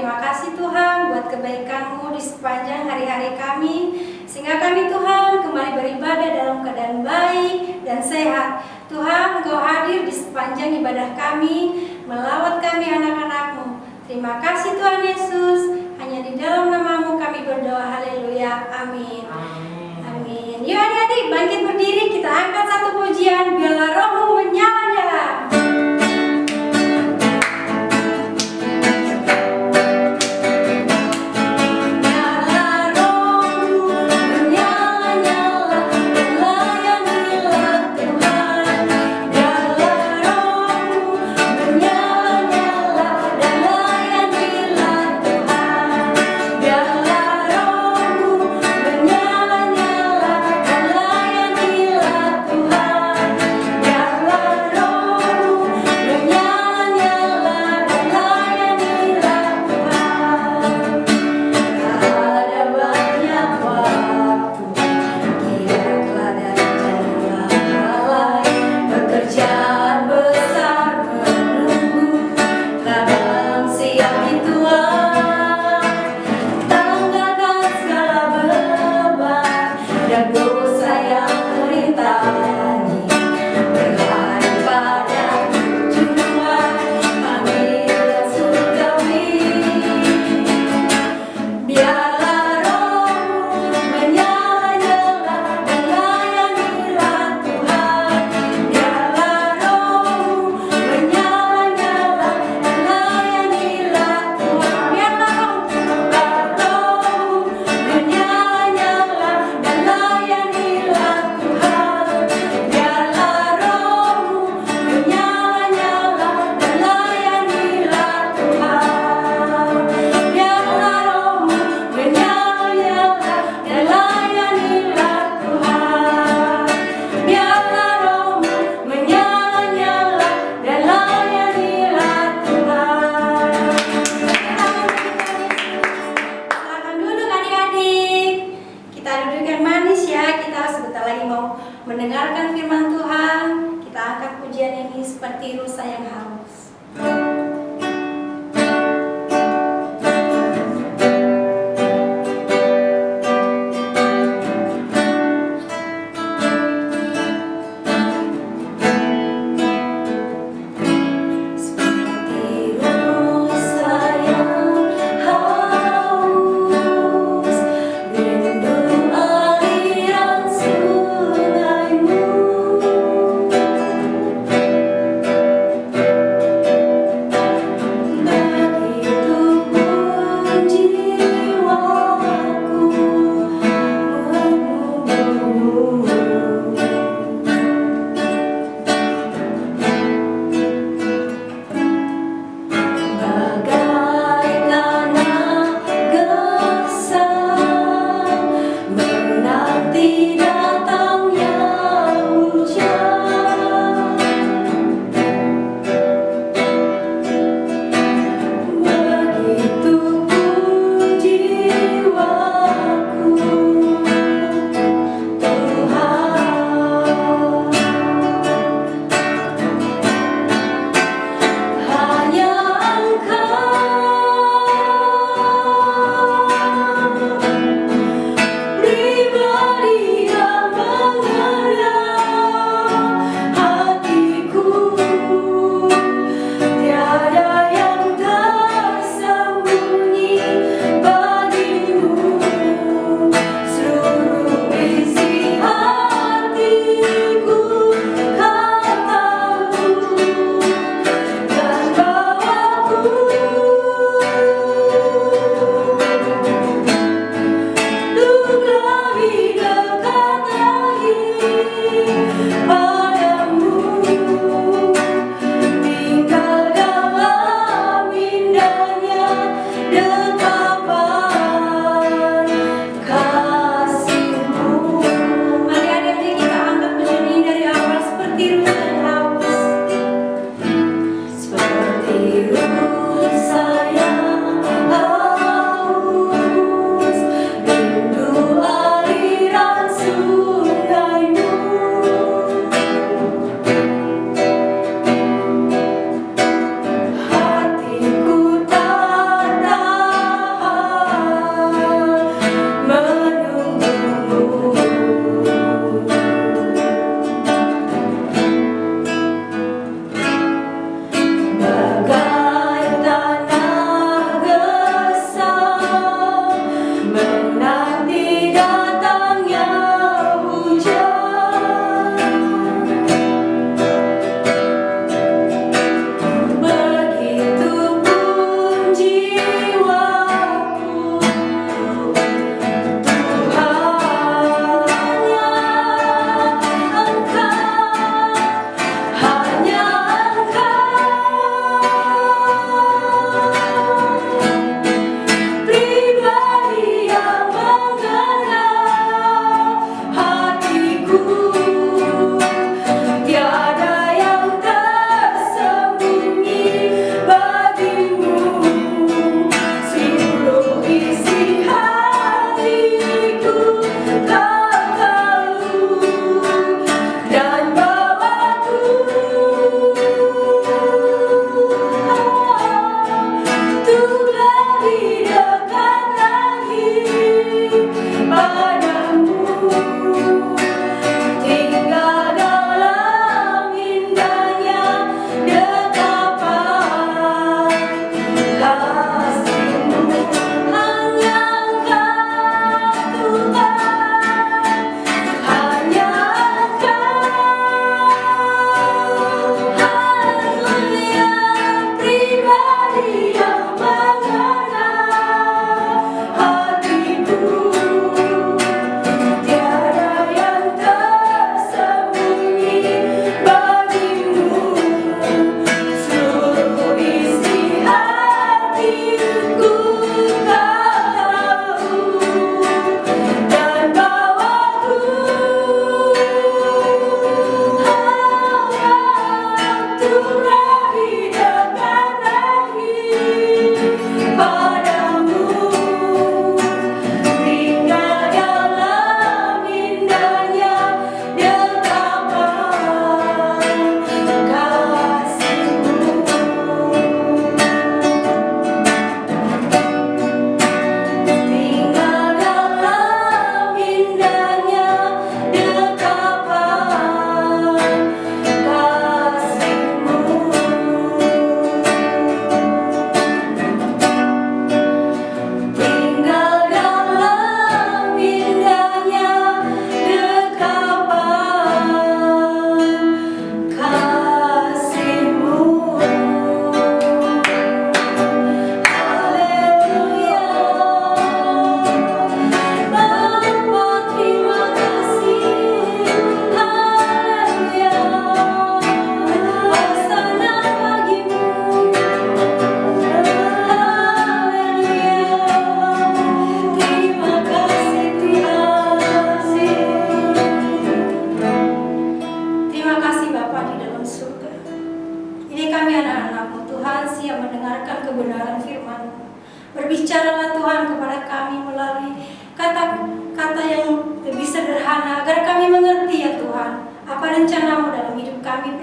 terima kasih Tuhan buat kebaikan-Mu di sepanjang hari-hari kami, sehingga kami Tuhan kembali beribadah dalam keadaan baik dan sehat. Tuhan, Engkau hadir di sepanjang ibadah kami, melawat kami anak-anak-Mu. Terima kasih Tuhan Yesus, hanya di dalam nama-Mu kami berdoa, haleluya, amin. Amin. Yuk adik-adik bangkit berdiri, kita angkat satu pujian, biarlah roh-Mu menyala-nyala. Mendengarkan firman Tuhan, kita angkat pujian ini seperti rusa yang haus. Pribadi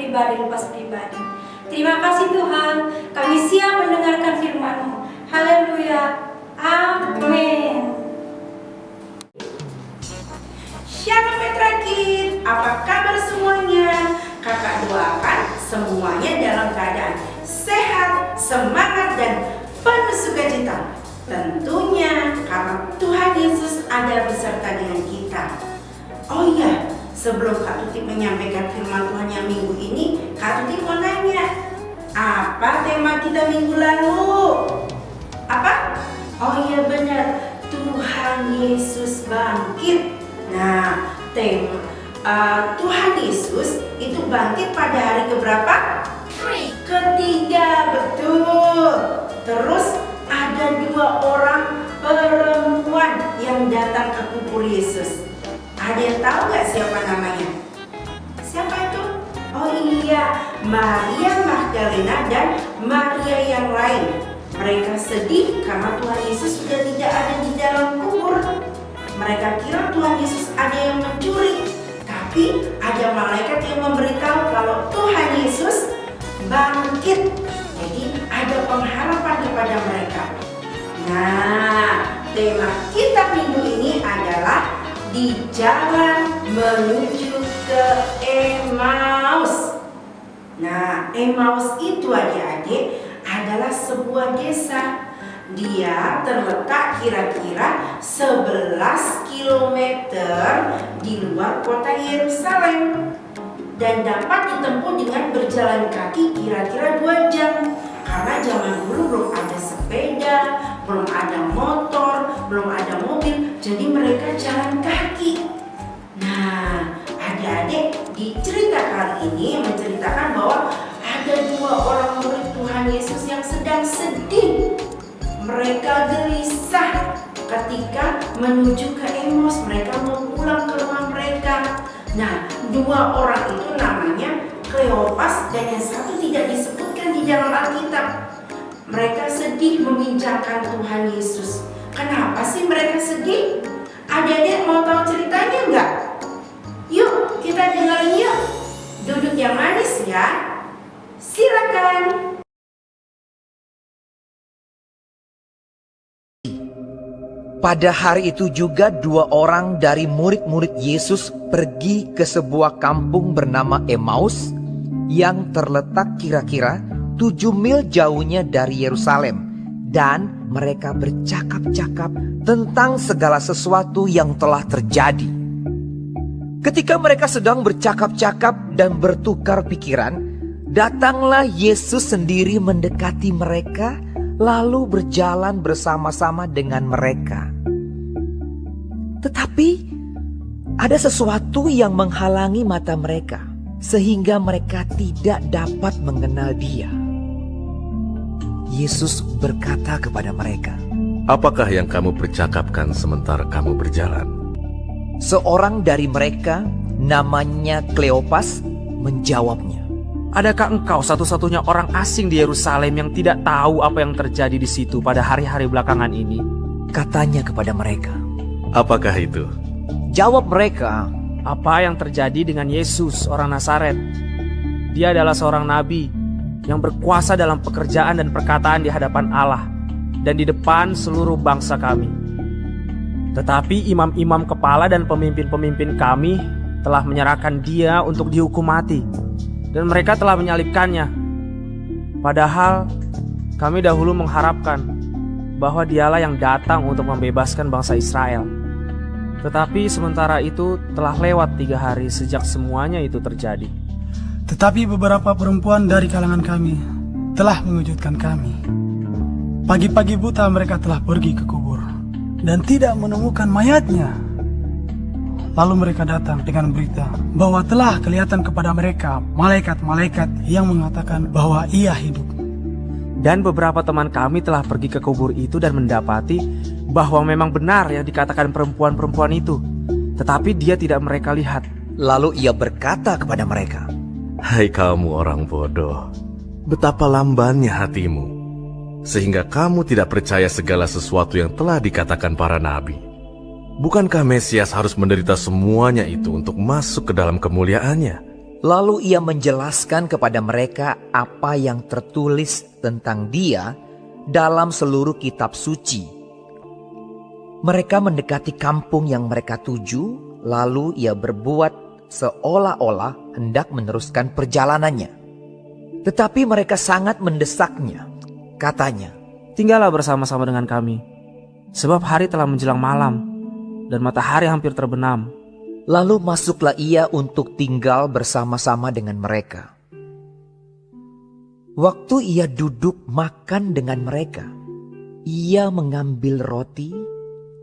pribadi lepas pribadi. Terima kasih Tuhan, kami siap mendengarkan firman-Mu. Haleluya. Amin. Shalom Petra Kids, apa kabar semuanya? Kakak doakan semuanya dalam keadaan sehat, semangat, dan penuh sukacita. Tentunya karena Tuhan Yesus ada beserta dengan kita. Oh iya, sebelum Kak Tuti menyampaikan firman Tuhan yang minggu ini, Kak Tuti mau nanya, apa tema kita minggu lalu? Apa? Oh iya benar, Tuhan Yesus bangkit. Nah, tema Tuhan Yesus itu bangkit pada hari keberapa? Ketiga, betul. Terus ada 2 orang perempuan yang datang ke kubur Yesus. Ada yang tahu nggak siapa namanya? Siapa itu? Oh iya, Maria Magdalena dan Maria yang lain. Mereka sedih karena Tuhan Yesus sudah tidak ada di dalam kubur. Mereka kira Tuhan Yesus ada yang mencuri, tapi ada malaikat yang memberitahu kalau Tuhan Yesus bangkit. Jadi ada pengharapan kepada mereka. Nah, tema kita minggu ini adalah di jalan menuju ke Emmaus. Nah, Emmaus itu adik-adik adalah sebuah desa. Dia terletak kira-kira 11 km di luar kota Yerusalem dan dapat ditempuh dengan berjalan kaki kira-kira 2 jam. Karena zaman dulu belum ada sepeda, belum ada motor, belum ada mobil, jadi mereka jalan kaki. Nah, adik-adik, di cerita kali ini menceritakan bahwa ada 2 orang murid Tuhan Yesus yang sedang sedih. Mereka gelisah ketika menuju ke Emmaus. Mereka mau pulang ke rumah mereka. Nah, 2 orang itu namanya Kleopas dan yang satu tidak disebutkan di dalam Alkitab. Mereka sedih membincangkan Tuhan Yesus. Kenapa sih mereka sedih? Adik-adik mau tahu ceritanya enggak? Yuk, kita dengerin yuk. Duduk yang manis ya. Silakan. Pada hari itu juga 2 orang dari murid-murid Yesus pergi ke sebuah kampung bernama Emmaus yang terletak kira-kira 7 mil jauhnya dari Yerusalem, dan mereka bercakap-cakap tentang segala sesuatu yang telah terjadi. Ketika mereka sedang bercakap-cakap dan bertukar pikiran, datanglah Yesus sendiri mendekati mereka, lalu berjalan bersama-sama dengan mereka. Tetapi ada sesuatu yang menghalangi mata mereka, sehingga mereka tidak dapat mengenal Dia. Yesus berkata kepada mereka, "Apakah yang kamu percakapkan sementara kamu berjalan?" Seorang dari mereka, namanya Kleopas, menjawabnya, "Adakah engkau satu-satunya orang asing di Yerusalem yang tidak tahu apa yang terjadi di situ pada hari-hari belakangan ini?" Katanya kepada mereka. "Apakah itu?" Jawab mereka, "Apa yang terjadi dengan Yesus orang Nazaret? Dia adalah seorang nabi yang berkuasa dalam pekerjaan dan perkataan di hadapan Allah dan di depan seluruh bangsa kami. Tetapi imam-imam kepala dan pemimpin-pemimpin kami telah menyerahkan dia untuk dihukum mati, dan mereka telah menyalibkannya. Padahal kami dahulu mengharapkan bahwa dialah yang datang untuk membebaskan bangsa Israel. Tetapi sementara itu telah lewat 3 hari sejak semuanya itu terjadi. Tetapi beberapa perempuan dari kalangan kami telah mengejutkan kami. Pagi-pagi buta mereka telah pergi ke kubur dan tidak menemukan mayatnya. Lalu mereka datang dengan berita bahwa telah kelihatan kepada mereka malaikat-malaikat yang mengatakan bahwa ia hidup. Dan beberapa teman kami telah pergi ke kubur itu dan mendapati bahwa memang benar yang dikatakan perempuan-perempuan itu, tetapi dia tidak mereka lihat." Lalu ia berkata kepada mereka, "Hai kamu orang bodoh, betapa lambannya hatimu, sehingga kamu tidak percaya segala sesuatu yang telah dikatakan para nabi. Bukankah Mesias harus menderita semuanya itu untuk masuk ke dalam kemuliaannya?" Lalu ia menjelaskan kepada mereka apa yang tertulis tentang dia dalam seluruh kitab suci. Mereka mendekati kampung yang mereka tuju, lalu ia berbuat seolah-olah hendak meneruskan perjalanannya. Tetapi mereka sangat mendesaknya. Katanya, Tinggallah bersama-sama dengan kami, sebab hari telah menjelang malam, dan matahari hampir terbenam. lalu masuklah ia untuk tinggal bersama-sama dengan mereka. Waktu ia duduk makan dengan mereka, ia mengambil roti,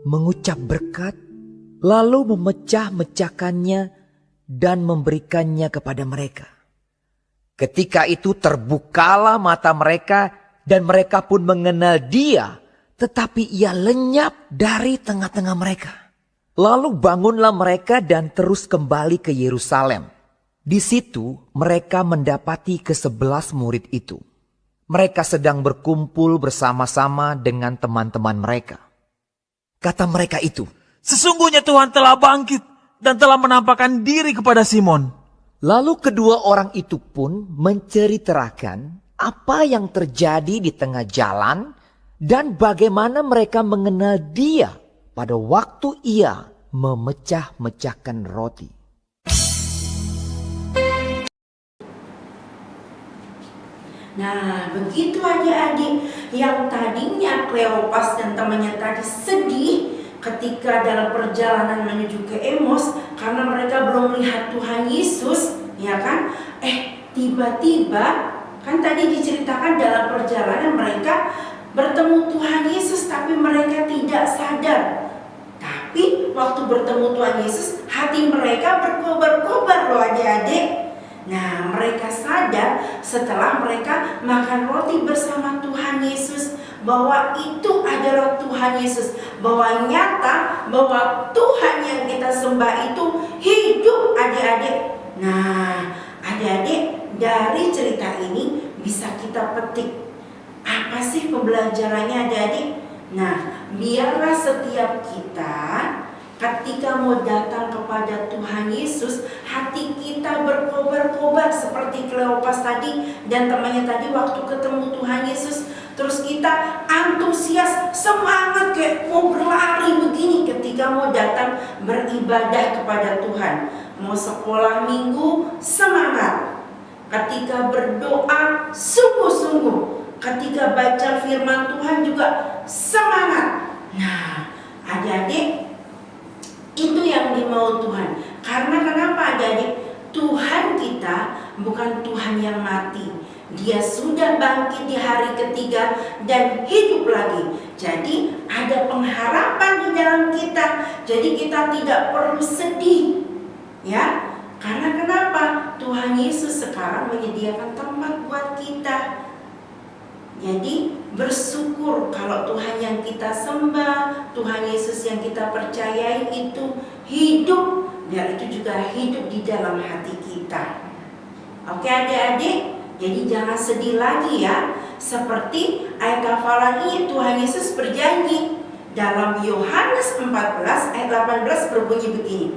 mengucap berkat, lalu memecah-mecahkannya dan memberikannya kepada mereka. Ketika itu terbukalah mata mereka dan mereka pun mengenal dia, tetapi ia lenyap dari tengah-tengah mereka. Lalu bangunlah mereka dan terus kembali ke Yerusalem. Di situ mereka mendapati ke-11 murid itu. Mereka sedang berkumpul bersama-sama dengan teman-teman mereka. Kata mereka itu, Sesungguhnya Tuhan telah bangkit dan telah menampakkan diri kepada Simon. lalu kedua orang itu pun menceritakan apa yang terjadi di tengah jalan dan bagaimana mereka mengenal dia pada waktu ia memecah-mecahkan roti. Nah, begitu adik-adik yang tadinya Kleopas dan temannya tadi sedih ketika dalam perjalanan menuju ke Emos karena mereka belum melihat Tuhan Yesus, ya kan? Tiba-tiba kan tadi diceritakan dalam perjalanan mereka bertemu Tuhan Yesus tapi mereka tidak sadar. Tapi waktu bertemu Tuhan Yesus, hati mereka berkobar-kobar loh adik-adik. Nah, mereka sadar setelah mereka makan roti bersama Tuhan Yesus bahwa itu adalah Tuhan Yesus, bahwa nyata bahwa Tuhan yang kita sembah itu hidup adik-adik. Nah, adik-adik, dari cerita ini bisa kita petik apa sih pembelajarannya adik-adik? Nah, biarlah setiap kita ketika mau datang kepada Tuhan Yesus, hati kita berkobar-kobar seperti Kleopas tadi dan temannya tadi waktu ketemu Tuhan Yesus. Terus kita antusias, semangat kayak mau berlari begini ketika mau datang beribadah kepada Tuhan. Mau sekolah minggu, semangat. Ketika berdoa, sungguh-sungguh. Ketika baca firman Tuhan juga semangat. Nah, adik-adik, itu yang dimau Tuhan. Karena kenapa adik-adik? Tuhan kita bukan Tuhan yang mati. Dia sudah bangkit di hari ketiga dan hidup lagi. Jadi ada pengharapan di dalam kita. Jadi kita tidak perlu sedih. Ya, karena kenapa? Tuhan Yesus sekarang menyediakan tempat buat kita. Jadi bersyukur kalau Tuhan yang kita sembah, Tuhan Yesus yang kita percayai itu hidup, biar itu juga hidup di dalam hati kita. Oke adik-adik, jadi jangan sedih lagi ya. Seperti ayat hafalan ini Tuhan Yesus berjanji dalam Yohanes 14 ayat 18 berbunyi begini.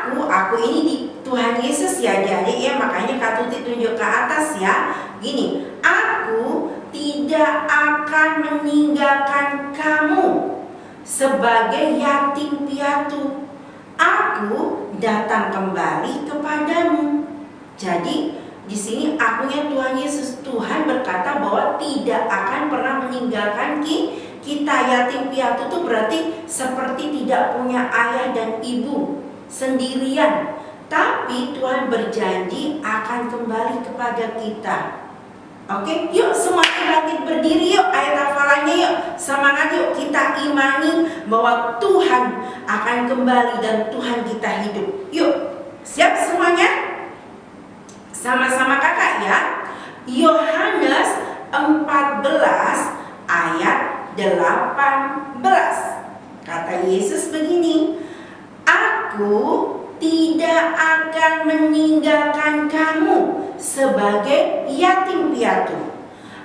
Aku ini di Tuhan Yesus ya adik-adik ya, makanya Kak Tuti tunjuk ke atas ya. Gini, aku tidak akan meninggalkan kamu sebagai yatim piatu. Aku datang kembali kepadamu. Jadi di sini akunya Tuhan Yesus. Tuhan berkata bahwa tidak akan pernah meninggalkan kita. Yatim piatu itu berarti seperti tidak punya ayah dan ibu, sendirian. Tapi Tuhan berjanji akan kembali kepada kita. Oke, yuk semuanya bangkit berdiri yuk, ayat hafalannya yuk. Semangat yuk, kita imani bahwa Tuhan akan kembali dan Tuhan kita hidup. Yuk, siap semuanya? Sama-sama kakak ya. Yohanes 14 ayat 18. Kata Yesus begini, Aku tidak akan meninggalkan kamu sebagai yatim piatu.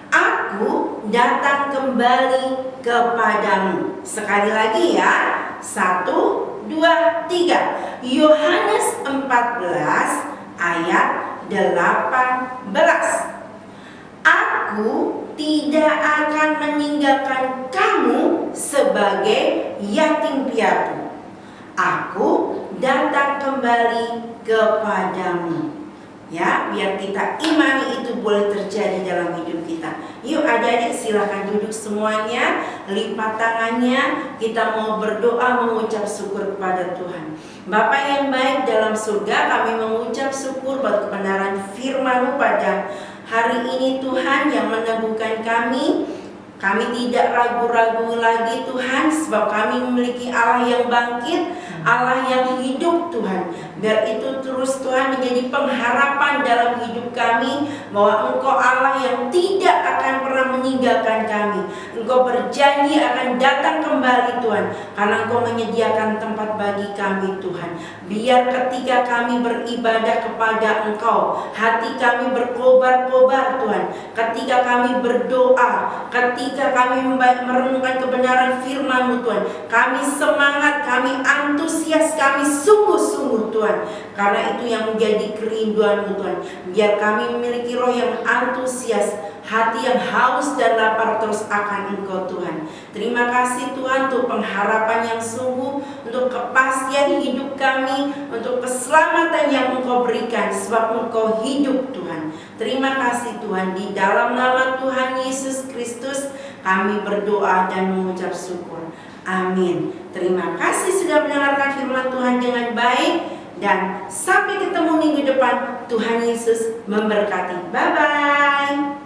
Aku datang kembali kepadamu. Sekali lagi ya. 1, 2, 3. Yohanes 14 ayat 18. Aku tidak akan meninggalkan kamu sebagai yatim piatu. Aku datang kembali kepadamu. Ya, biar kita imani itu boleh terjadi dalam hidup kita. Yuk adik-adik silakan duduk semuanya, lipat tangannya. Kita mau berdoa mengucap syukur kepada Tuhan. Bapa yang baik dalam surga, kami mengucap syukur buat kebenaran firman-Mu pada hari ini Tuhan yang meneguhkan kami. Kami tidak ragu-ragu lagi Tuhan, sebab kami memiliki Allah yang bangkit, Allah yang hidup Tuhan. Biar itu terus Tuhan menjadi pengharapan dalam hidup kami, bahwa Engkau Allah yang tidak akan pernah meninggalkan kami. Engkau berjanji akan datang kembali Tuhan, karena Engkau menyediakan tempat bagi kami Tuhan. Biar ketika kami beribadah kepada Engkau, hati kami berkobar-kobar Tuhan. Ketika kami berdoa, ketika kami merenungkan kebenaran firman-Mu Tuhan, kami semangat, kami antusias, kami sungguh-sungguh Tuhan. Karena itu yang menjadi kerinduan-Mu Tuhan. Biar kami memiliki roh yang antusias, hati yang haus dan lapar terus akan Engkau Tuhan. Terima kasih Tuhan untuk pengharapan yang sungguh, untuk kepastian hidup kami, untuk keselamatan yang Engkau berikan, sebab Engkau hidup Tuhan. Terima kasih Tuhan, di dalam nama Tuhan Yesus Kristus kami berdoa dan mengucap syukur. Amin. Terima kasih sudah mendengarkan firman Tuhan dengan baik, dan sampai ketemu minggu depan. Tuhan Yesus memberkati. Bye-bye.